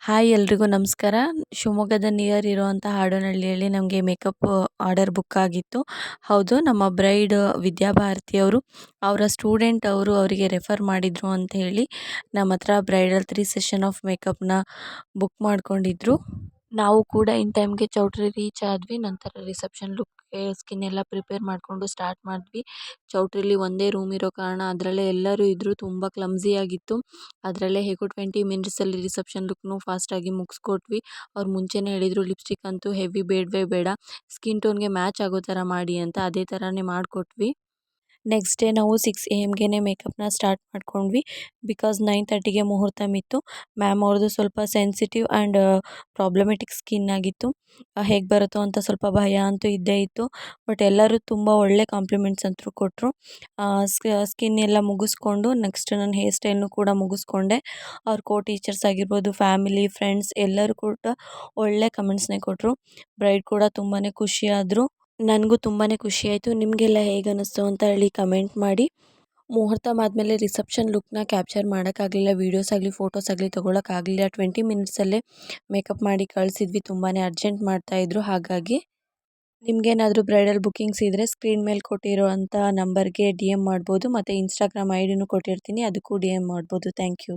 Hi ಎಲ್ರಿಗೂ ನಮಸ್ಕಾರ. ಶಿವಮೊಗ್ಗದ ನಿಯರ್ ಇರುವಂಥ ಹಾಡೋನಹಳ್ಳಿಯಲ್ಲಿ ನಮಗೆ ಮೇಕಪ್ ಆರ್ಡರ್ ಬುಕ್ ಆಗಿತ್ತು. ಹೌದು, ನಮ್ಮ ಬ್ರೈಡ್ ವಿದ್ಯಾಭಾರತಿ ಅವರು ಅವರ ಸ್ಟೂಡೆಂಟ್ ಅವರಿಗೆ ರೆಫರ್ ಮಾಡಿದರು ಅಂತ ಹೇಳಿ ನಮ್ಮ ಹತ್ರ ಬ್ರೈಡಲ್ 3 ಸೆಷನ್ ಆಫ್ ಮೇಕಪ್ನ ಬುಕ್ ಮಾಡ್ಕೊಂಡಿದ್ರು. ನಾವು ಕೂಡ ಇನ್ ಟೈಮ್ಗೆ ಚೌಟ್ರಿ ರೀಚ್ ಆದ್ವಿ. ನಂತರ ರಿಸೆಪ್ಷನ್ ಲುಕ್ಗೆ ಸ್ಕಿನ್ ಎಲ್ಲ ಪ್ರಿಪೇರ್ ಮಾಡಿಕೊಂಡು ಸ್ಟಾರ್ಟ್ ಮಾಡಿದ್ವಿ. ಚೌಟ್ರಿಲಿ ಒಂದೇ ರೂಮ್ ಇರೋ ಕಾರಣ ಅದರಲ್ಲೇ ಎಲ್ಲರೂ ಇದ್ದರು. ತುಂಬ ಕ್ಲಮ್ಸಿ ಆಗಿತ್ತು. ಅದರಲ್ಲೇ ಹೇಗೋ 20 ಮಿನಿಟ್ಸಲ್ಲಿ ರಿಸೆಪ್ಷನ್ ಲುಕ್ನು ಫಾಸ್ಟಾಗಿ ಮುಗಿಸ್ಕೊಟ್ವಿ. ಅವ್ರು ಮುಂಚೆನೇ ಹೇಳಿದರು ಲಿಪ್ಸ್ಟಿಕ್ ಅಂತೂ ಹೆವಿ ಬೇಡವೇ ಬೇಡ, ಸ್ಕಿನ್ ಟೋನ್ಗೆ ಮ್ಯಾಚ್ ಆಗೋ ಥರ ಮಾಡಿ ಅಂತ. ಅದೇ ಥರನೇ ಮಾಡಿಕೊಟ್ವಿ. ನೆಕ್ಸ್ಟ್ ಡೇ ನಾವು 6 AM ಮೇಕಪ್ನ ಸ್ಟಾರ್ಟ್ ಮಾಡ್ಕೊಂಡ್ವಿ. ಬಿಕಾಸ್ 9:30ಗೆ ಮುಹೂರ್ತ ಮಿತ್ತು. ಮ್ಯಾಮ್ ಅವ್ರದ್ದು ಸ್ವಲ್ಪ ಸೆನ್ಸಿಟಿವ್ ಆ್ಯಂಡ್ ಪ್ರಾಬ್ಲಮೆಟಿಕ್ ಸ್ಕಿನ್ ಆಗಿತ್ತು. ಹೇಗೆ ಬರುತ್ತೋ ಅಂತ ಸ್ವಲ್ಪ ಭಯ ಅಂತೂ ಇದ್ದೇ ಇತ್ತು. ಬಟ್ ಎಲ್ಲರೂ ತುಂಬ ಒಳ್ಳೆ ಕಾಂಪ್ಲಿಮೆಂಟ್ಸ್ ಅಂತೂ ಕೊಟ್ಟರು. ಸ್ಕಿನ್ ಎಲ್ಲ ಮುಗಿಸ್ಕೊಂಡು ನೆಕ್ಸ್ಟ್ ನನ್ನ ಹೇರ್ ಸ್ಟೈಲ್ನು ಕೂಡ ಮುಗಿಸ್ಕೊಂಡೆ. ಅವ್ರ ಟೀಚರ್ಸ್ ಆಗಿರ್ಬೋದು, ಫ್ಯಾಮಿಲಿ, ಫ್ರೆಂಡ್ಸ್ ಎಲ್ಲರೂ ಕೂಡ ಒಳ್ಳೆ ಕಮೆಂಟ್ಸ್ನೇ ಕೊಟ್ಟರು. ಬ್ರೈಡ್ ಕೂಡ ತುಂಬಾ ಖುಷಿಯಾದರು. ನನಗೂ ತುಂಬಾ ಖುಷಿಯಾಯಿತು. ನಿಮಗೆಲ್ಲ ಹೇಗೆ ಅನ್ನಿಸ್ತು ಅಂತ ಹೇಳಿ ಕಮೆಂಟ್ ಮಾಡಿ. ಮುಹೂರ್ತ ಆದಮೇಲೆ ರಿಸೆಪ್ಷನ್ ಲುಕ್ನ ಕ್ಯಾಪ್ಚರ್ ಮಾಡೋಕ್ಕಾಗಲಿಲ್ಲ. ವೀಡಿಯೋಸ್ ಆಗಲಿ ಫೋಟೋಸ್ ಆಗಲಿ ತೊಗೊಳಕ್ಕಾಗಲಿಲ್ಲ. 20 ಮಿನಿಟ್ಸಲ್ಲೇ ಮೇಕಪ್ ಮಾಡಿ ಕಳಿಸಿದ್ವಿ. ತುಂಬಾ ಅರ್ಜೆಂಟ್ ಮಾಡ್ತಾಯಿದ್ರು. ಹಾಗಾಗಿ ನಿಮಗೇನಾದರೂ ಬ್ರೈಡಲ್ ಬುಕ್ಕಿಂಗ್ಸ್ ಇದ್ದರೆ ಸ್ಕ್ರೀನ್ ಮೇಲೆ ಕೊಟ್ಟಿರುವಂಥ ನಂಬರ್ಗೆ DM ಮಾಡ್ಬೋದು. ಮತ್ತು ಇನ್ಸ್ಟಾಗ್ರಾಮ್ ID ಕೊಟ್ಟಿರ್ತೀನಿ, ಅದಕ್ಕೂ DM ಮಾಡ್ಬೋದು. Thank you.